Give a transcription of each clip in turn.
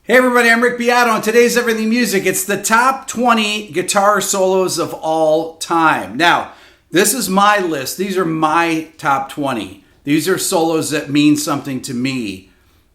Hey everybody, I'm Rick Beato, and today's Everything Music. It's the top 20 guitar solos of all time. Now, this is my list. These are my top 20. These are solos that mean something to me.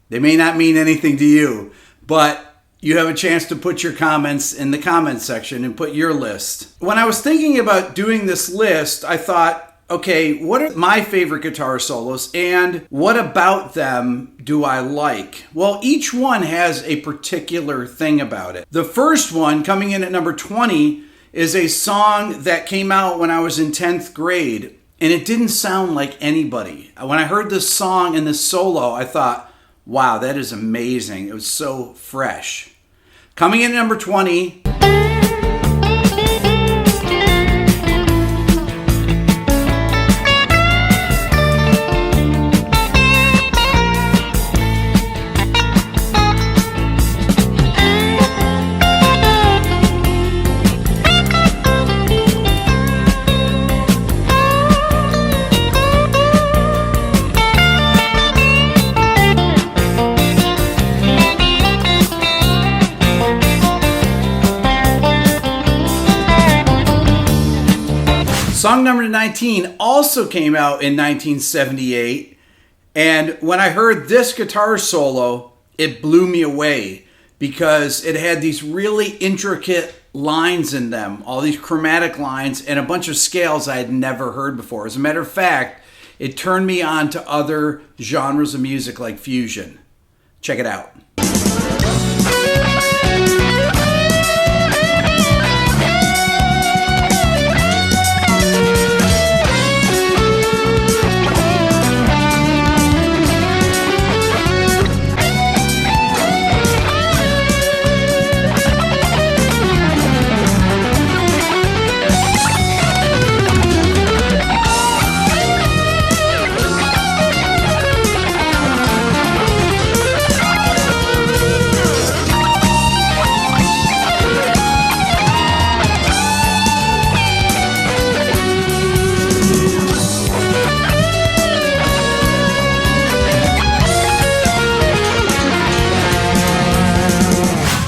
They may not mean anything to you, but you have a chance to put your comments in the comments section and put your list. When I was thinking about doing this list, I thought, okay, what are my favorite guitar solos and what about them do I like? Well, each one has a particular thing about it. The first one, coming in at number 20, is a song that came out when I was in 10th grade, and it didn't sound like anybody. When I heard this song and this solo, I thought, wow, that is amazing. It was so fresh. Coming in at number 20... Song number 19 also came out in 1978, and when I heard this guitar solo, it blew me away because it had these really intricate lines in them, all these chromatic lines, and a bunch of scales I had never heard before. As a matter of fact, it turned me on to other genres of music like fusion. Check it out.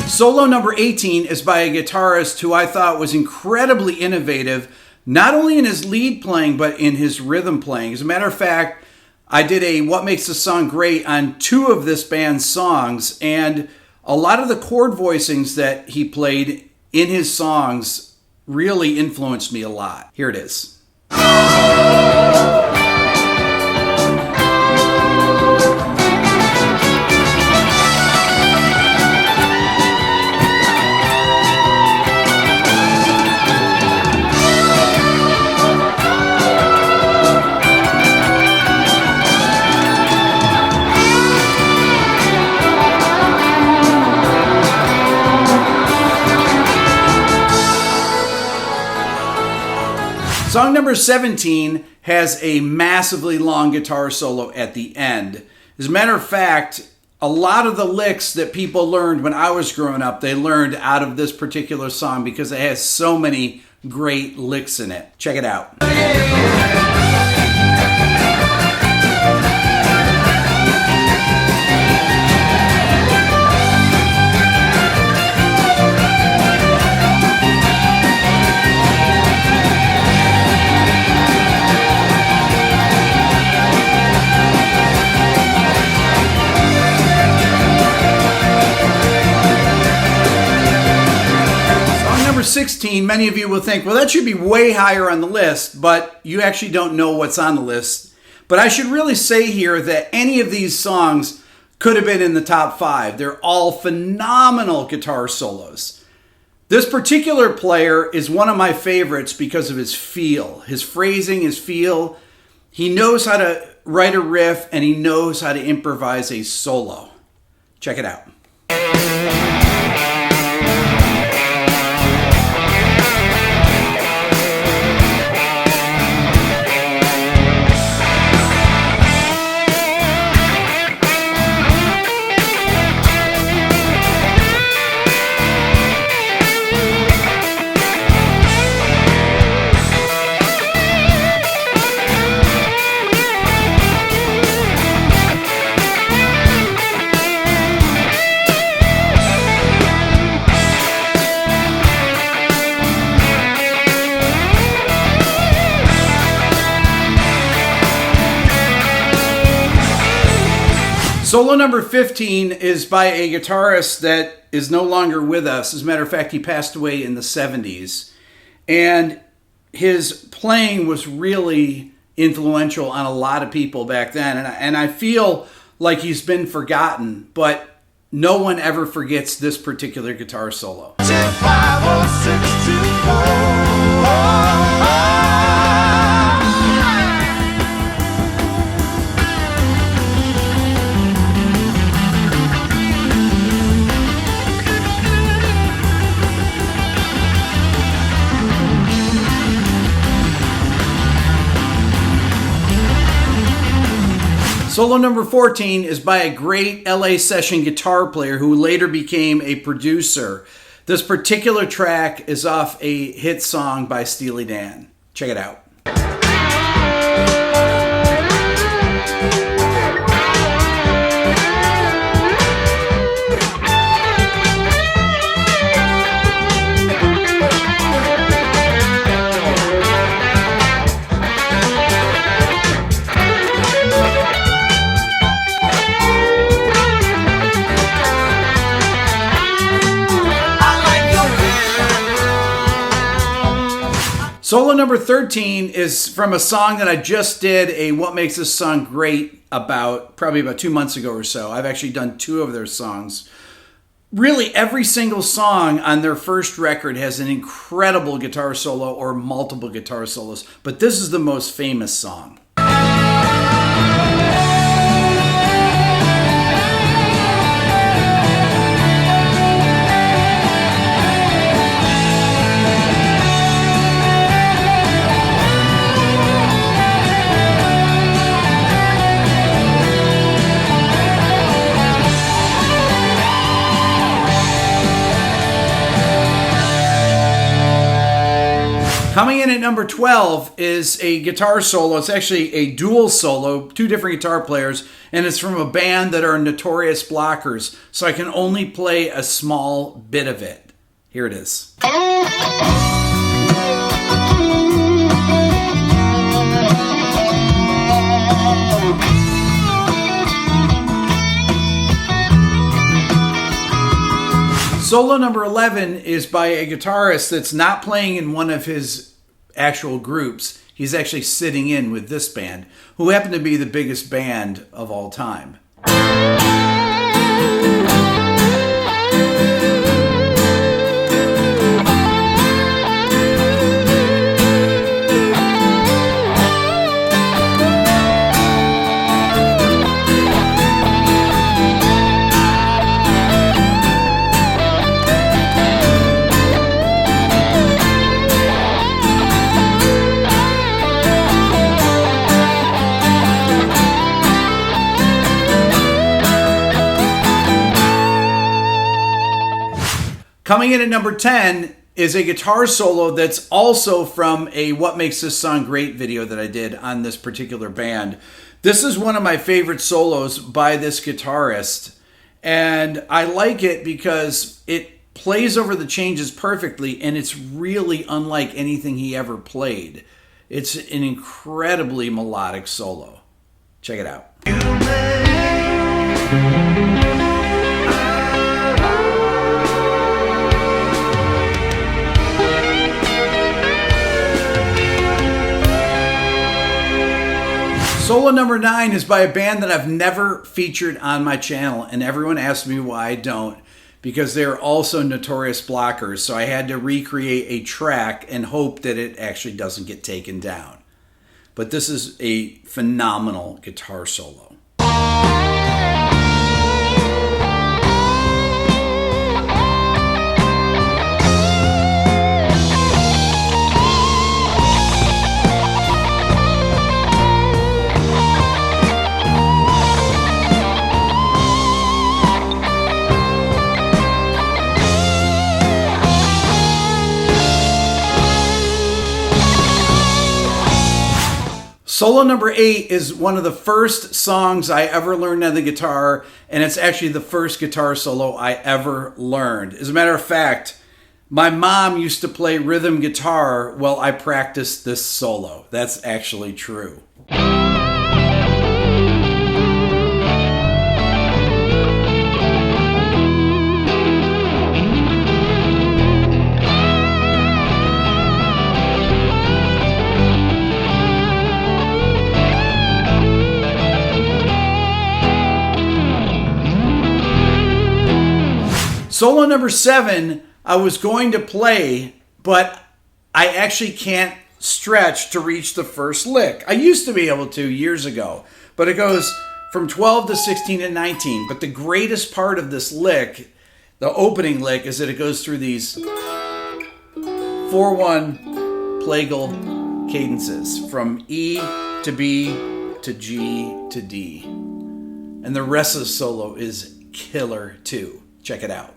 Solo number 18 is by a guitarist who I thought was incredibly innovative, not only in his lead playing, but in his rhythm playing. As a matter of fact, I did a What Makes a Song Great on 2 of this band's songs, and a lot of the chord voicings that he played in his songs really influenced me a lot. Here it is. Song number 17 has a massively long guitar solo at the end. As a matter of fact, a lot of the licks that people learned when I was growing up, they learned out of this particular song because it has so many great licks in it. Check it out. Number 16, many of you will think, well, that should be way higher on the list, but you actually don't know what's on the list. But I should really say here that any of these songs could have been in the top 5. They're all phenomenal guitar solos. This particular player is one of my favorites because of his feel, his phrasing, his feel. He knows how to write a riff, and he knows how to improvise a solo. Check it out. Solo number 15 is by a guitarist that is no longer with us. As a matter of fact, he passed away in the 70s. And his playing was really influential on a lot of people back then. And I feel like he's been forgotten, but no one ever forgets this particular guitar solo. Solo number 14 is by a great LA session guitar player who later became a producer. This particular track is off a hit song by Steely Dan. Check it out. Solo number 13 is from a song that I just did a What Makes This Song Great probably about 2 months ago or so. I've actually done 2 of their songs. Really, every single song on their first record has an incredible guitar solo or multiple guitar solos, but this is the most famous song. Coming in at number 12 is a guitar solo. It's actually a dual solo, 2 different guitar players, and it's from a band that are Notorious Blockers, so I can only play a small bit of it. Here it is. Solo number 11 is by a guitarist that's not playing in one of his actual groups. He's actually sitting in with this band, who happen to be the biggest band of all time. Coming in at number 10 is a guitar solo that's also from a What Makes This Song Great video that I did on this particular band. This is one of my favorite solos by this guitarist, and I like it because it plays over the changes perfectly, and it's really unlike anything he ever played. It's an incredibly melodic solo. Check it out. Solo number 9 is by a band that I've never featured on my channel, and everyone asks me why I don't, because they're also Notorious Blockers, so I had to recreate a track and hope that it actually doesn't get taken down. But this is a phenomenal guitar solo. Solo number 8 is one of the first songs I ever learned on the guitar, and it's actually the first guitar solo I ever learned. As a matter of fact, my mom used to play rhythm guitar while I practiced this solo. That's actually true. Solo number 7, I was going to play, but I actually can't stretch to reach the first lick. I used to be able to years ago, but it goes from 12 to 16 and 19. But the greatest part of this lick, the opening lick, is that it goes through these 4/1 plagal cadences from E to B to G to D. And the rest of the solo is killer too. Check it out.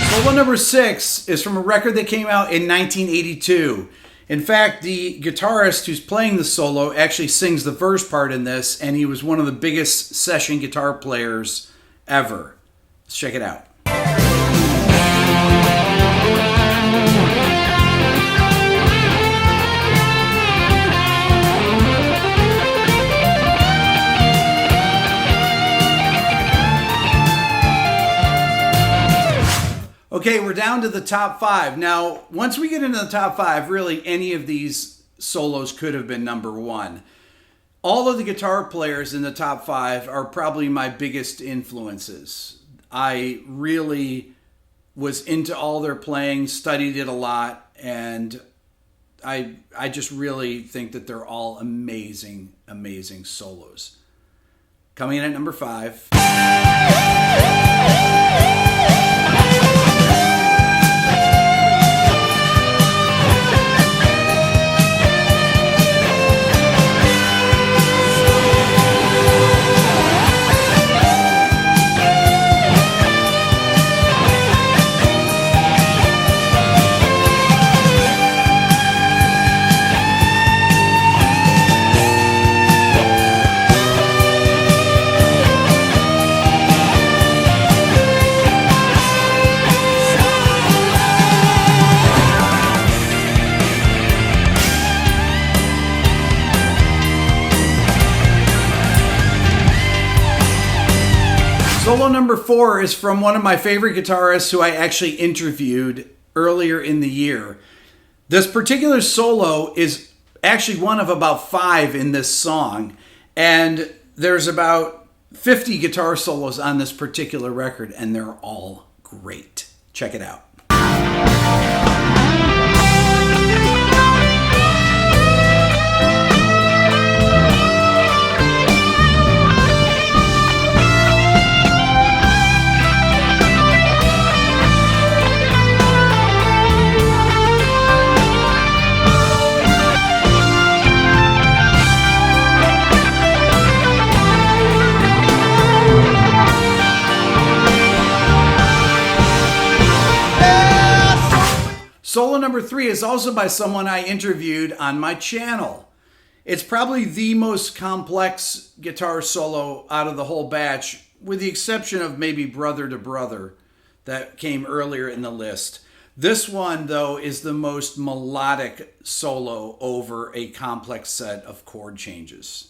Solo number 6 is from a record that came out in 1982. In fact, the guitarist who's playing the solo actually sings the verse part in this, and he was one of the biggest session guitar players ever. Let's check it out. Okay, we're down to the top 5. Now, once we get into the top 5, really any of these solos could have been number 1. All of the guitar players in the top 5 are probably my biggest influences. I really was into all their playing, studied it a lot, and I just really think that they're all amazing, amazing solos. Coming in at number 5. Solo number 4 is from one of my favorite guitarists who I actually interviewed earlier in the year. This particular solo is actually one of about 5 in this song, and there's about 50 guitar solos on this particular record, and they're all great. Check it out. Solo number 3 is also by someone I interviewed on my channel. It's probably the most complex guitar solo out of the whole batch, with the exception of maybe Brother to Brother that came earlier in the list. This one, though, is the most melodic solo over a complex set of chord changes.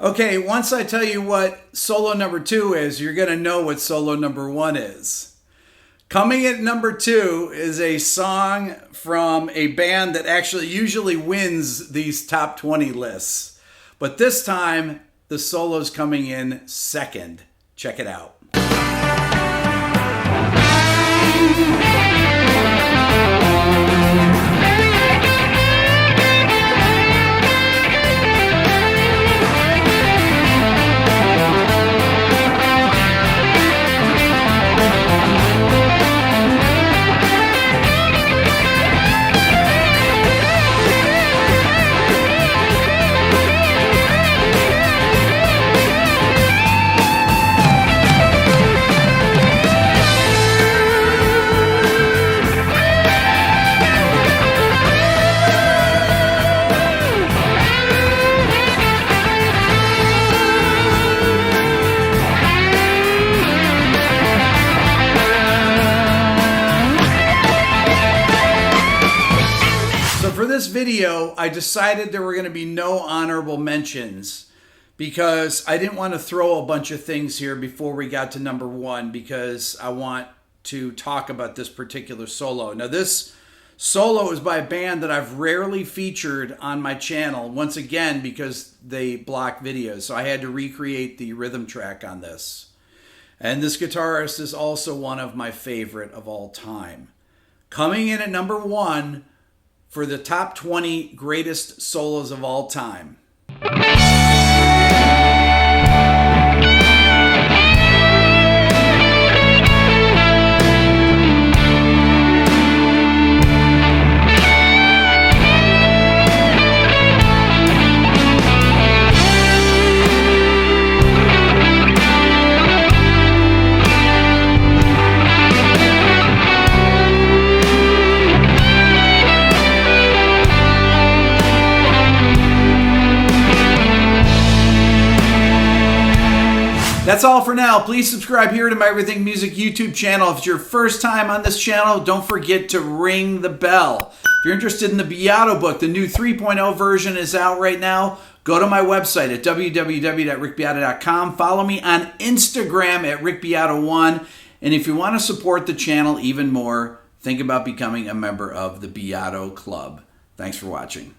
Okay, once I tell you what solo number 2 is, you're going to know what solo number 1 is. Coming at number 2 is a song from a band that actually usually wins these top 20 lists. But this time, the solo's coming in second. Check it out. this video, I decided there were going to be no honorable mentions because I didn't want to throw a bunch of things here before we got to number one, because I want to talk about this particular solo. Now, this solo is by a band that I've rarely featured on my channel, once again, because they block videos. So I had to recreate the rhythm track on this. And this guitarist is also one of my favorite of all time. Coming in at number one for the top 20 greatest solos of all time. That's all for now. Please subscribe here to my Everything Music YouTube channel. If it's your first time on this channel, don't forget to ring the bell. If you're interested in the Beato book, the new 3.0 version is out right now. Go to my website at www.rickbeato.com. Follow me on Instagram at rickbeato1. And if you want to support the channel even more, think about becoming a member of the Beato Club. Thanks for watching.